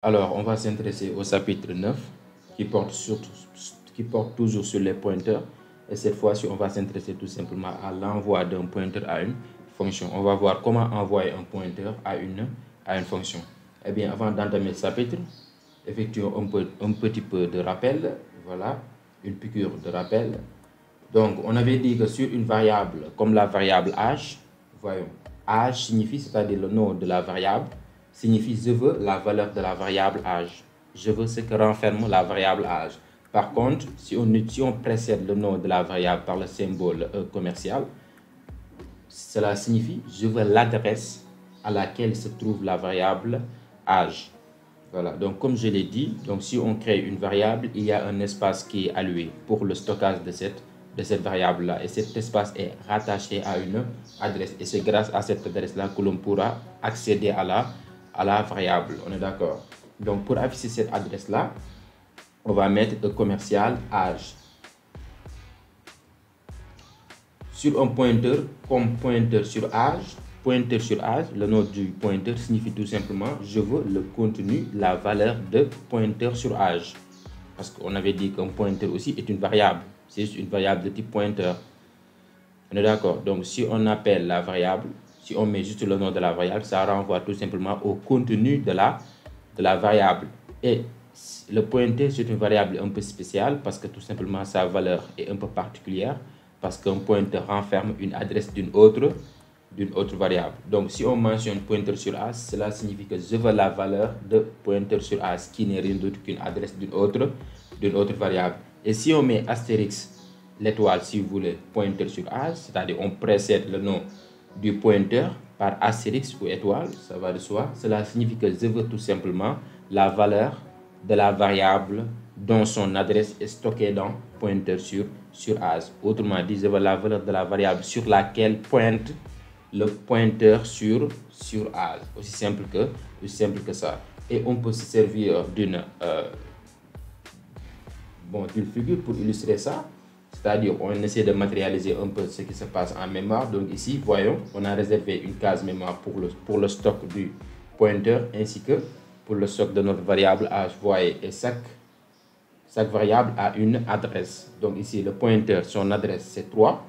Alors, on va s'intéresser au chapitre 9 qui porte toujours sur les pointeurs. Et cette fois-ci, on va s'intéresser tout simplement à l'envoi d'un pointeur à une fonction. On va voir comment envoyer un pointeur à une fonction. Eh bien, avant d'entamer ce chapitre, effectuons un petit peu de rappel. Voilà, une piqûre de rappel. Donc, on avait dit que sur une variable comme la variable âge, voyons, âge signifie, c'est-à-dire le nom de la variable, signifie je veux la valeur de la variable âge. Je veux ce que renferme la variable âge. Par contre, si on précède le nom de la variable par le symbole commercial, cela signifie je veux l'adresse à laquelle se trouve la variable âge. Voilà, donc comme je l'ai dit, donc si on crée une variable, il y a un espace qui est alloué pour le stockage de cette variable-là. Et cet espace est rattaché à une adresse. Et c'est grâce à cette adresse-là que l'on pourra accéder à la variable. On est d'accord? Donc pour afficher cette adresse-là, on va mettre un commercial âge. Sur un pointeur, comme pointeur sur âge, le nom du pointeur signifie tout simplement je veux le contenu, la valeur de pointeur sur âge. Parce qu'on avait dit qu'un pointeur aussi est une variable. C'est juste une variable de type pointeur. On est d'accord? Donc si on appelle la variable, si on met juste le nom de la variable, ça renvoie tout simplement au contenu de la variable. Et le pointeur, c'est une variable un peu spéciale parce que tout simplement sa valeur est un peu particulière. Parce qu'un pointeur renferme une adresse d'une autre variable. Donc, si on mentionne pointeur sur âge, cela signifie que je veux la valeur de pointeur sur âge, qui n'est rien d'autre qu'une adresse d'une autre variable. Et si on met astérix, l'étoile, si vous voulez, pointeur sur âge, c'est-à-dire on précède le nom du pointeur par astérix ou étoile, ça va de soi, cela signifie que je veux tout simplement la valeur de la variable dont son adresse est stockée dans pointeur sur âge. Autrement dit, je veux la valeur de la variable sur laquelle pointe le pointeur sur âge. Aussi simple que ça. Et on peut se servir d'une figure pour illustrer ça. C'est-à-dire, on essaie de matérialiser un peu ce qui se passe en mémoire. Donc ici, voyons, on a réservé une case mémoire pour le stock du pointeur ainsi que pour le stock de notre variable âge. Voyez, et chaque variable a une adresse. Donc ici, le pointeur, son adresse, c'est 3.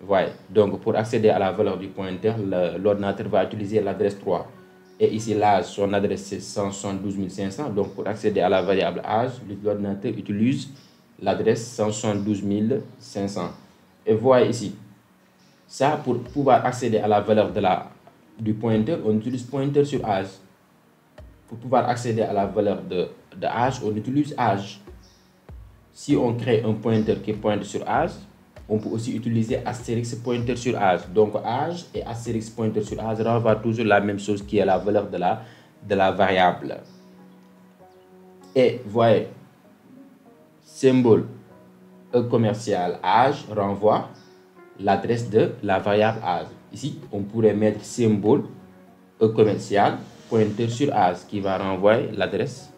Voyez. Donc pour accéder à la valeur du pointeur, l'ordinateur va utiliser l'adresse 3. Et ici, l'âge, son adresse, c'est 172 500. Donc pour accéder à la variable âge, l'ordinateur utilise l'adresse 172 500. Et voyez ici, ça, pour pouvoir accéder à la valeur du pointeur, on utilise pointeur sur âge. Pour pouvoir accéder à la valeur de âge, on utilise âge. Si on crée un pointeur qui pointe sur âge, on peut aussi utiliser astérix pointeur sur âge. Donc âge et astérix pointeur sur âge renvoient toujours la même chose qui est la valeur de la variable. Et voyez, symbole commercial âge renvoie l'adresse de la variable âge. Ici, on pourrait mettre symbole commercial pointeur sur âge qui va renvoyer l'adresse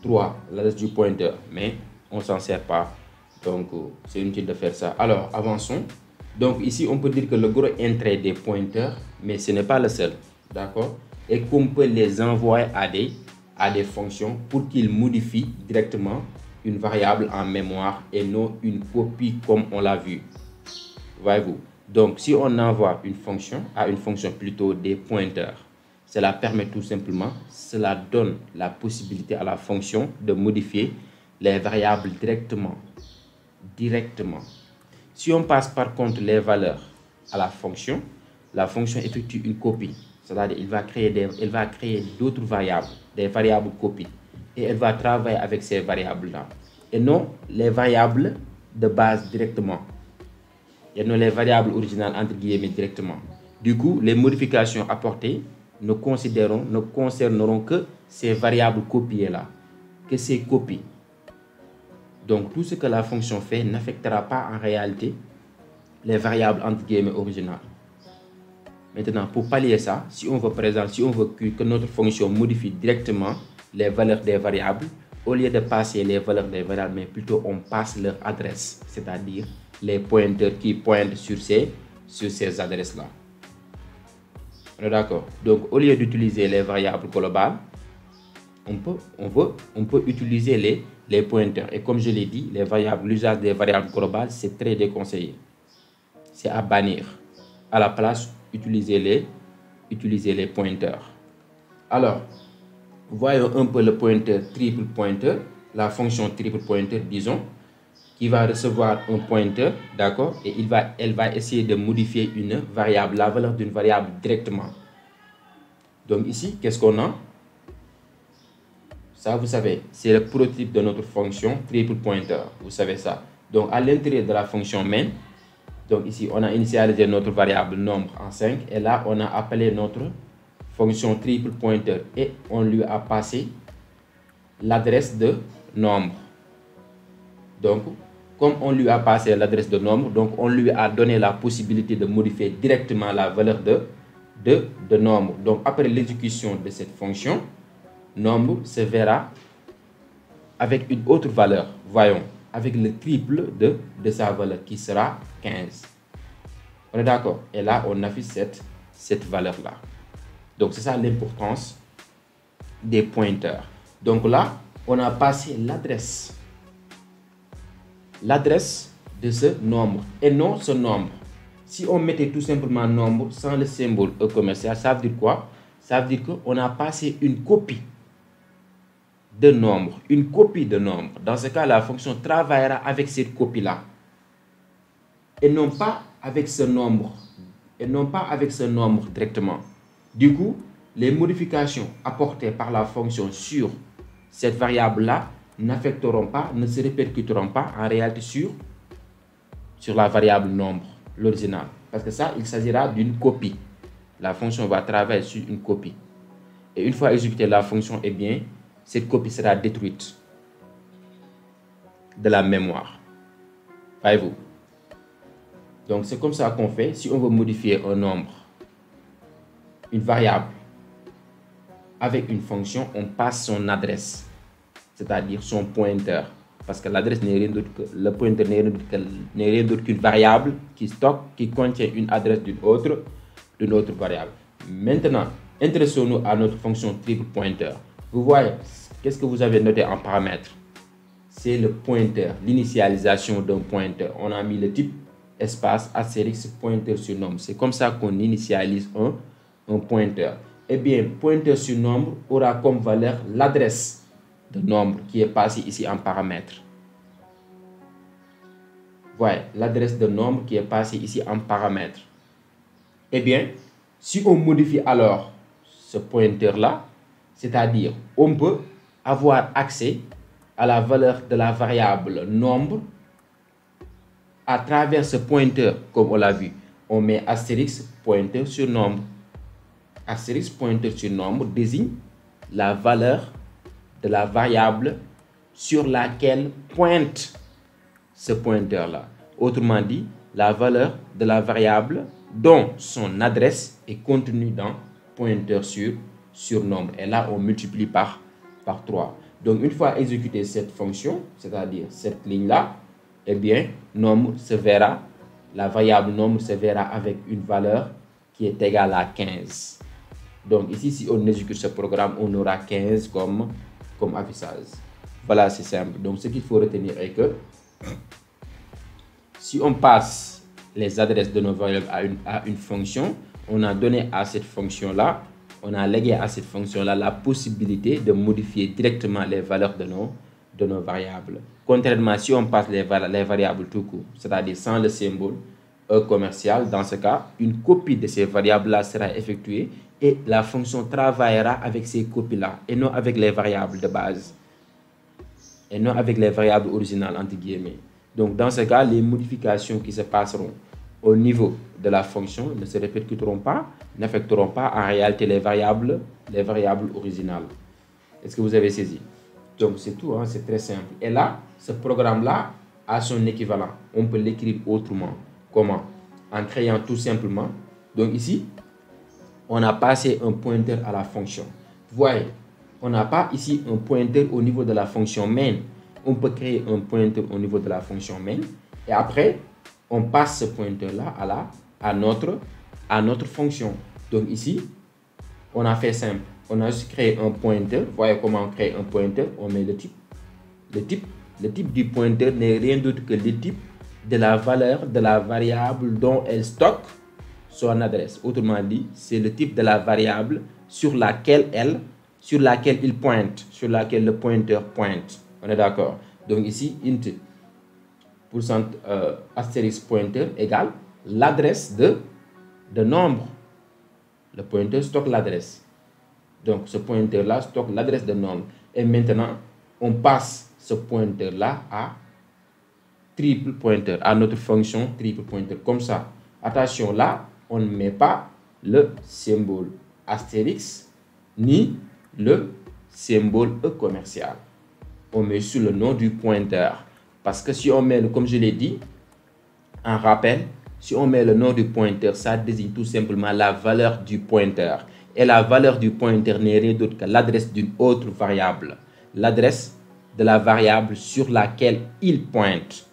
3, l'adresse du pointeur. Mais on ne s'en sert pas. Donc, c'est inutile de faire ça. Alors, avançons. Donc, ici, on peut dire que le gros intérêt des pointeurs, mais ce n'est pas le seul. D'accord? Et qu'on peut les envoyer à des fonctions pour qu'ils modifient directement une variable en mémoire et non une copie comme on l'a vu. Voyez-vous? Donc, si on envoie une fonction à une fonction plutôt des pointeurs, cela permet tout simplement, cela donne la possibilité à la fonction de modifier les variables directement. Si on passe par contre les valeurs à la fonction effectue une copie. C'est-à-dire elle va créer d'autres variables, des variables copies. Et elle va travailler avec ces variables-là. Et non les variables de base directement. Et non les variables originales entre guillemets directement. Du coup, les modifications apportées ne concerneront que ces variables copiées-là, que ces copies. Donc, tout ce que la fonction fait n'affectera pas en réalité les variables entre guillemets originales. Maintenant, pour pallier ça, si on veut que notre fonction modifie directement les valeurs des variables, au lieu de passer les valeurs des variables, mais plutôt on passe leur adresse, c'est-à-dire les pointeurs qui pointent sur ces adresses-là. On est d'accord? Donc, au lieu d'utiliser les variables globales, on peut utiliser les pointeurs. Et comme je l'ai dit, l'usage des variables globales, c'est très déconseillé. C'est à bannir. À la place, utilisez les pointeurs. Alors, voyons un peu le pointeur triple pointeur, la fonction triple pointeur, disons, qui va recevoir un pointeur, d'accord, et elle va essayer de modifier une variable, la valeur d'une variable directement. Donc ici, qu'est-ce qu'on a? Ça, vous savez, c'est le prototype de notre fonction triple pointeur. Vous savez ça. Donc, à l'intérieur de la fonction main, donc ici, on a initialisé notre variable nombre en 5. Et là, on a appelé notre fonction triple pointeur. Et on lui a passé l'adresse de nombre. Donc, comme on lui a passé l'adresse de nombre, donc on lui a donné la possibilité de modifier directement la valeur de nombre. Donc, après l'exécution de cette fonction, nombre se verra avec une autre valeur, voyons, avec le triple de sa valeur qui sera 15. On est d'accord? Et là, on affiche cette valeur-là. Donc, c'est ça l'importance des pointeurs. Donc là, on a passé l'adresse de ce nombre et non ce nombre. Si on mettait tout simplement nombre sans le symbole E commercial, ça veut dire quoi? Ça veut dire qu'on a passé une copie de nombre, une copie de nombre. Dans ce cas, la fonction travaillera avec cette copie-là et non pas avec ce nombre, directement. Du coup, les modifications apportées par la fonction sur cette variable-là n'affecteront pas, ne se répercuteront pas en réalité sur la variable nombre, l'original. Parce que ça, il s'agira d'une copie. La fonction va travailler sur une copie. Et une fois exécutée la fonction, eh bien, cette copie sera détruite de la mémoire. Voyez-vous? Donc, c'est comme ça qu'on fait. Si on veut modifier un nombre, une variable, avec une fonction, on passe son adresse, c'est-à-dire son pointeur. Parce que l'adresse n'est rien d'autre que, le pointeur n'est rien d'autre qu'une variable qui contient une adresse d'une autre variable. Maintenant, intéressons-nous à notre fonction triple pointeur. Vous voyez, qu'est-ce que vous avez noté en paramètre? C'est le pointeur, l'initialisation d'un pointeur. On a mis le type espace astérisque pointeur sur nombre. C'est comme ça qu'on initialise un pointeur. Eh bien, pointeur sur nombre aura comme valeur l'adresse de nombre qui est passée ici en paramètre. Voyez, l'adresse de nombre qui est passée ici en paramètre. Eh bien, si on modifie alors ce pointeur-là, c'est-à-dire on peut avoir accès à la valeur de la variable nombre à travers ce pointeur, comme on l'a vu. On met astérisque pointeur sur nombre. Astérisque pointeur sur nombre désigne la valeur de la variable sur laquelle pointe ce pointeur-là. Autrement dit, la valeur de la variable dont son adresse est contenue dans pointeur sur nombre. Et là, on multiplie par 3. Donc, une fois exécutée cette fonction, c'est-à-dire cette ligne-là, eh bien, la variable nombre se verra avec une valeur qui est égale à 15. Donc, ici, si on exécute ce programme, on aura 15 comme affichage. Voilà, c'est simple. Donc, ce qu'il faut retenir est que si on passe les adresses de nos variables à une fonction, on a donné à cette fonction-là, on a légué à cette fonction-là la possibilité de modifier directement les valeurs de nos variables. Contrairement, si on passe les variables tout court, c'est-à-dire sans le symbole E commercial, dans ce cas, une copie de ces variables-là sera effectuée et la fonction travaillera avec ces copies-là et non avec les variables de base et non avec les variables originales, entre guillemets. Donc, dans ce cas, les modifications qui se passeront au niveau de la fonction ne se répercuteront pas, n'affecteront pas en réalité les variables originales. Est-ce que vous avez saisi? Donc, c'est tout, hein, c'est très simple. Et là, ce programme-là a son équivalent. On peut l'écrire autrement. Comment? En créant tout simplement. Donc, ici, on a passé un pointeur à la fonction. Vous voyez, on n'a pas ici un pointeur au niveau de la fonction main. On peut créer un pointeur au niveau de la fonction main. Et après, on passe ce pointeur-là à notre fonction. Donc ici, on a fait simple. On a juste créé un pointeur. Voyez comment on crée un pointeur. On met le type. Le type du pointeur n'est rien d'autre que le type de la valeur de la variable dont elle stocke son adresse. Autrement dit, c'est le type de la variable sur laquelle il pointe, sur laquelle le pointeur pointe. On est d'accord? Donc ici, int astérisque pointeur égale l'adresse de nombre. Le pointeur stocke l'adresse. Donc ce pointeur-là stocke l'adresse de nombre. Et maintenant, on passe ce pointeur-là à triple pointeur, à notre fonction triple pointeur. Comme ça, attention, là, on ne met pas le symbole astérix ni le symbole E commercial. On met sur le nom du pointeur. Parce que si on met, comme je l'ai dit, en rappel, si on met le nom du pointeur, ça désigne tout simplement la valeur du pointeur. Et la valeur du pointeur n'est rien d'autre que l'adresse d'une autre variable. L'adresse de la variable sur laquelle il pointe.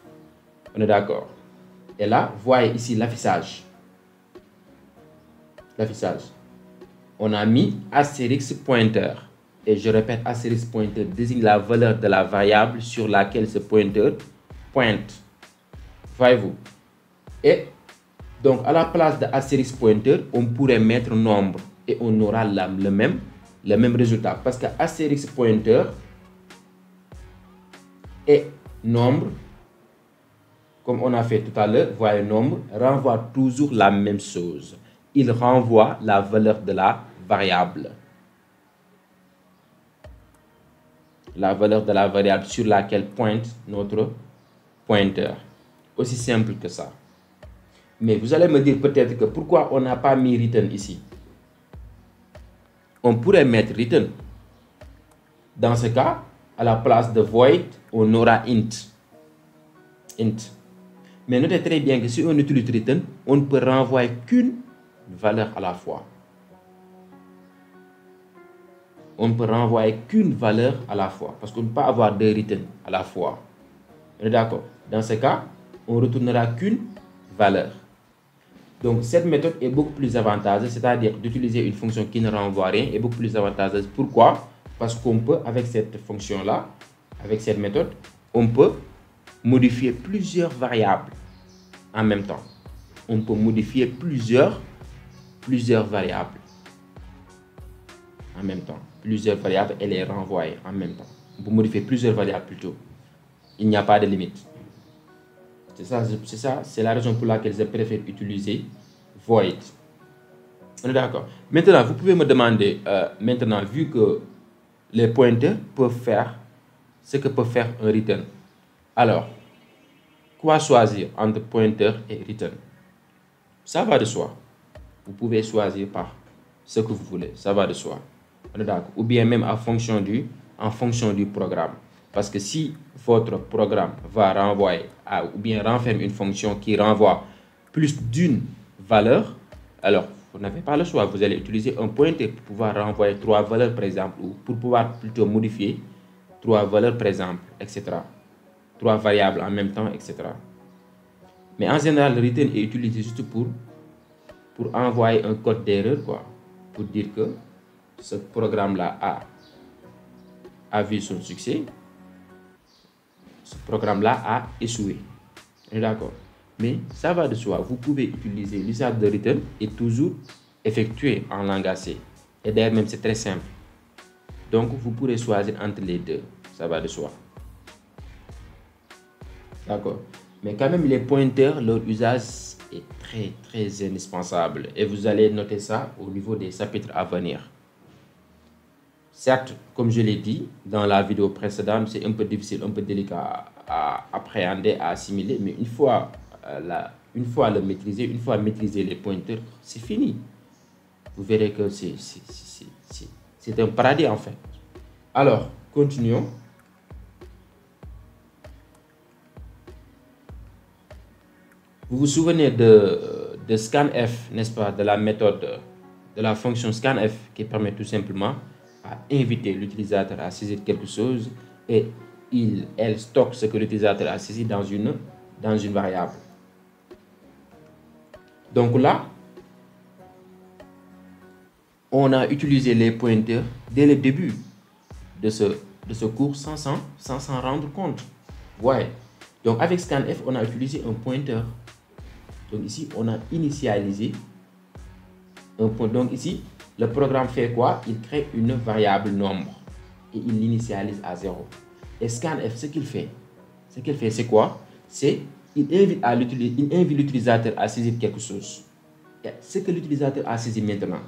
On est d'accord? Et là, voyez ici l'affichage. L'affichage. On a mis astérisque pointeur. Et je répète, astérisque pointeur désigne la valeur de la variable sur laquelle ce pointeur pointe. Voyez-vous? Et donc, à la place de astérisque pointeur, on pourrait mettre nombre. Et on aura le même résultat. Parce que astérisque pointeur et nombre, comme on a fait tout à l'heure, voyez, nombre renvoie toujours la même chose. Il renvoie la valeur de la variable. La valeur de la variable sur laquelle pointe notre pointeur. Aussi simple que ça. Mais vous allez me dire peut-être que pourquoi on n'a pas mis return ici? On pourrait mettre return. Dans ce cas, à la place de void, on aura int. Mais notez très bien que si on utilise return, on ne peut renvoyer qu'une valeur à la fois. On ne peut renvoyer qu'une valeur à la fois. Parce qu'on ne peut pas avoir deux return à la fois. On est d'accord? Dans ce cas, on ne retournera qu'une valeur. Donc, cette méthode est beaucoup plus avantageuse, c'est-à-dire d'utiliser une fonction qui ne renvoie rien est beaucoup plus avantageuse. Pourquoi? Parce qu'on peut, avec cette fonction-là, avec cette méthode, on peut modifier plusieurs variables en même temps. On peut modifier plusieurs variables en même temps. Plusieurs variables et les renvoyer en même temps. On peut modifier plusieurs variables plutôt. Il n'y a pas de limite. C'est la raison pour laquelle je préfère utiliser void. On est d'accord? Maintenant, vous pouvez me demander, maintenant, vu que les pointeurs peuvent faire ce que peut faire un return. Alors, quoi choisir entre pointeur et return? Ça va de soi. Vous pouvez choisir par ce que vous voulez. Ça va de soi. On est d'accord? Ou bien même en fonction du programme. Parce que si votre programme va renvoyer ou bien renferme une fonction qui renvoie plus d'une valeur, alors vous n'avez pas le choix. Vous allez utiliser un pointeur pour pouvoir renvoyer 3 valeurs par exemple, ou pour pouvoir plutôt modifier 3 valeurs par exemple, etc. 3 variables en même temps, etc. Mais en général, le return est utilisé juste pour envoyer un code d'erreur, quoi. Pour dire que ce programme-là a vu son succès. Ce programme-là a échoué. D'accord. Mais ça va de soi. Vous pouvez utiliser l'usage de return et toujours effectuer en langage C. Et d'ailleurs, même c'est très simple. Donc, vous pourrez choisir entre les deux. Ça va de soi. D'accord. Mais quand même, les pointeurs, leur usage est très, très indispensable. Et vous allez noter ça au niveau des chapitres à venir. Certes, comme je l'ai dit dans la vidéo précédente, c'est un peu difficile, un peu délicat à appréhender, à assimiler. Mais une fois le maîtriser, une fois maîtriser les pointeurs, c'est fini. Vous verrez que c'est un paradis en fait. Alors, continuons. Vous vous souvenez de scanf, n'est-ce pas, de la méthode, de la fonction scanf qui permet tout simplement à inviter l'utilisateur à saisir quelque chose et elle stocke ce que l'utilisateur a saisi dans une variable. Donc là, on a utilisé les pointeurs dès le début de ce cours sans s'en rendre compte. Ouais. Donc avec scanf, on a utilisé un pointeur. Donc ici, on a initialisé un point. Donc ici, le programme fait quoi? Il crée une variable nombre et il l'initialise à 0. Et scanf, ce qu'il fait, c'est quoi? C'est il invite l'utilisateur à saisir quelque chose. Et ce que l'utilisateur a saisi maintenant,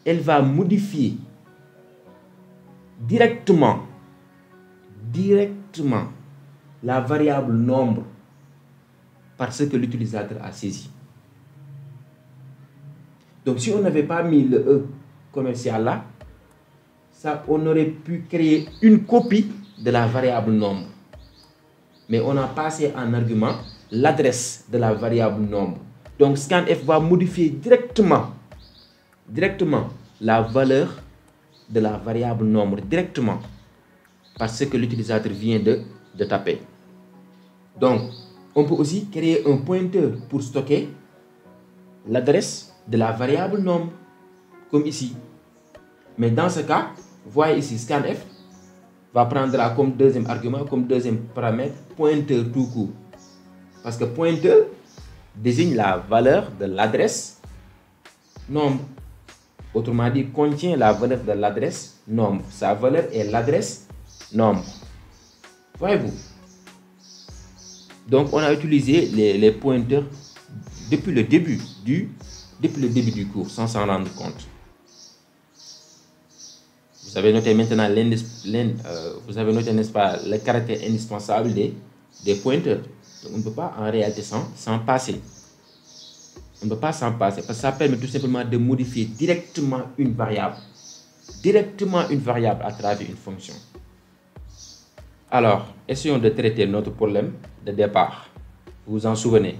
elle va modifier directement la variable nombre par ce que l'utilisateur a saisi. Donc si on n'avait pas mis le E commercial là, ça, on aurait pu créer une copie de la variable nombre. Mais on a passé en argument l'adresse de la variable nombre. Donc scanf va modifier directement la valeur de la variable nombre directement parce que l'utilisateur vient de taper. Donc on peut aussi créer un pointeur pour stocker l'adresse de la variable nombre comme ici. Mais dans ce cas, voyez ici scanf va prendre comme deuxième argument, comme deuxième paramètre, pointeur tout court. Parce que pointeur désigne la valeur de l'adresse nombre. Autrement dit, contient la valeur de l'adresse nombre. Sa valeur est l'adresse nombre. Voyez-vous? Donc, on a utilisé les pointeurs depuis le début du cours, sans s'en rendre compte. Vous avez noté maintenant n'est-ce pas, le caractère indispensable des pointeurs. Donc, on ne peut pas en réalité s'en passer. On ne peut pas s'en passer parce que ça permet tout simplement de modifier directement une variable à travers une fonction. Alors, essayons de traiter notre problème de départ. Vous vous en souvenez?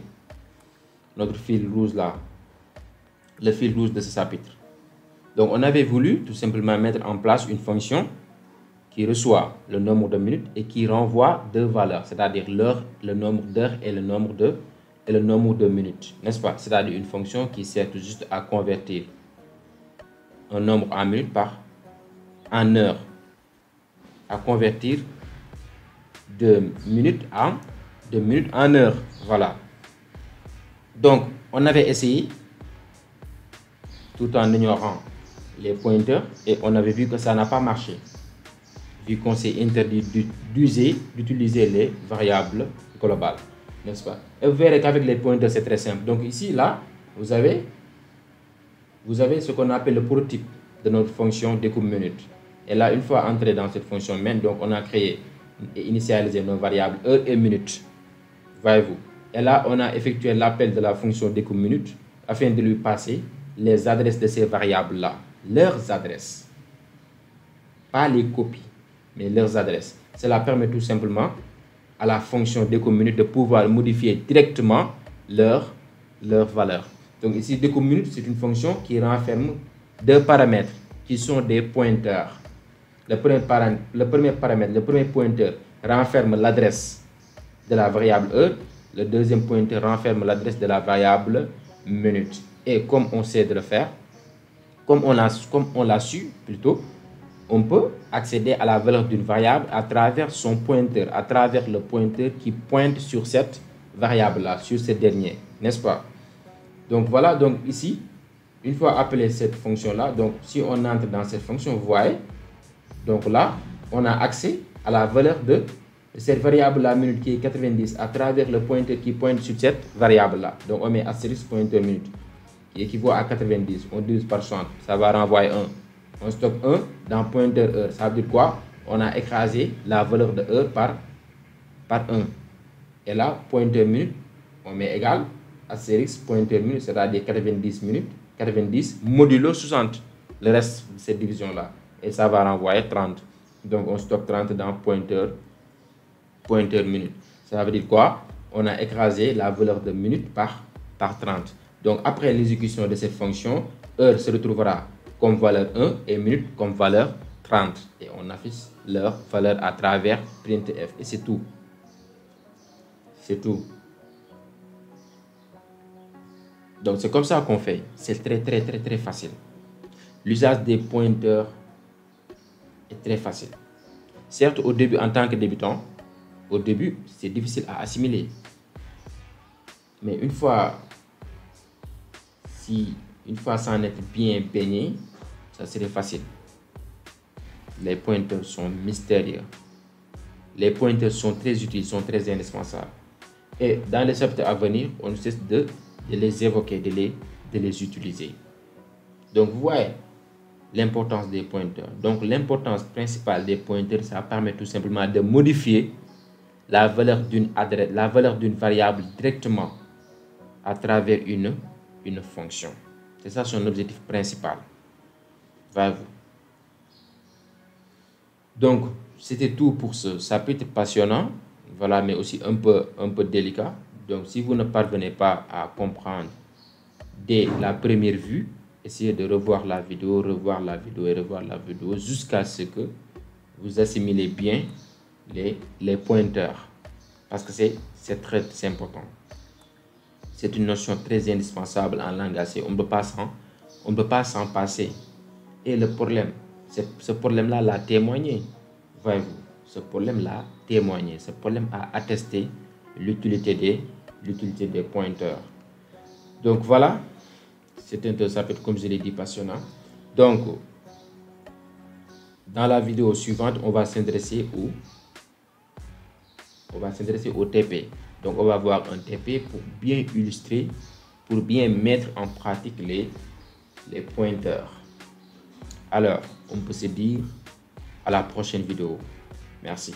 Notre fil rouge là, le fil rouge de ce chapitre. Donc, on avait voulu tout simplement mettre en place une fonction qui reçoit le nombre de minutes et qui renvoie deux valeurs, c'est-à-dire l'heure, le nombre d'heures et le nombre de minutes, n'est-ce pas? C'est-à-dire une fonction qui sert tout juste à convertir un nombre en minutes en heures, à convertir de minutes en heures. Voilà. Donc, on avait essayé tout en ignorant les pointeurs et on avait vu que ça n'a pas marché vu qu'on s'est interdit d'utiliser les variables globales, n'est-ce pas? Et vous verrez qu'avec les pointeurs c'est très simple. Donc ici là vous avez ce qu'on appelle le prototype de notre fonction découpe minute. Et là, une fois entré dans cette fonction main, donc on a créé et initialisé nos variables heure et minute, voyez-vous. Et là on a effectué l'appel de la fonction découpe minute afin de lui passer les adresses de ces variables là, leurs adresses, pas les copies mais leurs adresses. Cela permet tout simplement à la fonction découpe minute de pouvoir modifier directement leur valeur. Donc ici découpe minute, c'est une fonction qui renferme deux paramètres qui sont des pointeurs. Le premier pointeur renferme l'adresse de la variable heure. Le deuxième pointeur renferme l'adresse de la variable minute. Et comme on sait de le faire, comme on l'a su plutôt, on peut accéder à la valeur d'une variable à travers son pointeur, à travers le pointeur qui pointe sur cette variable-là, sur ce dernier, n'est-ce pas? Donc voilà, donc ici, une fois appelé cette fonction-là, donc si on entre dans cette fonction, vous voyez, donc là, on a accès à la valeur de cette variable-là, minute, qui est 90, à travers le pointeur qui pointe sur cette variable-là. Donc on met astérisque pointeur minute, qui équivaut à 90, on divise par 60, ça va renvoyer 1. On stocke 1 dans pointeur heure. Ça veut dire quoi? On a écrasé la valeur de heure par 1. Et là, pointeur minute, on met égal astérisque pointeur minute, c'est-à-dire 90 minutes, 90 modulo 60. Le reste de cette division-là. Et ça va renvoyer 30. Donc on stocke 30 dans pointeur minute. Ça veut dire quoi? On a écrasé la valeur de minute par 30. Donc après l'exécution de cette fonction, heure se retrouvera comme valeur 1 et minute comme valeur 30. Et on affiche leur valeur à travers printf. Et c'est tout. C'est tout. Donc c'est comme ça qu'on fait. C'est très facile. l'usage des pointeurs est très facile. Certes, au début, en tant que débutant, au début, c'est difficile à assimiler. Mais une fois s'en être bien baigné, ça serait facile. Les pointeurs sont mystérieux. Les pointeurs sont très utiles, sont très indispensables. Et dans les chapitres à venir, on ne cesse de les évoquer, de les utiliser. Donc, vous voyez l'importance des pointeurs. Donc, l'importance principale des pointeurs, ça permet tout simplement de modifier la valeur d'une adresse, la valeur d'une variable directement à travers une fonction. C'est ça son objectif principal. Voyez-vous. Donc, c'était tout pour ce chapitre passionnant, voilà, mais aussi un peu délicat. Donc, si vous ne parvenez pas à comprendre dès la première vue, essayez de revoir la vidéo jusqu'à ce que vous assimilez bien les pointeurs. Parce que c'est très important. C'est une notion très indispensable en langue C. On ne peut pas s'en passer. Et le problème, ce problème-là l'a témoigné. Voyez-vous, ce problème l'a témoigné. Ce problème a attesté l'utilité des pointeurs. Donc voilà, c'est un chapitre, comme je l'ai dit, passionnant. Donc, dans la vidéo suivante, on va s'intéresser au TP. Donc, on va voir un TP pour bien illustrer, pour bien mettre en pratique les pointeurs. Alors, on peut se dire à la prochaine vidéo. Merci.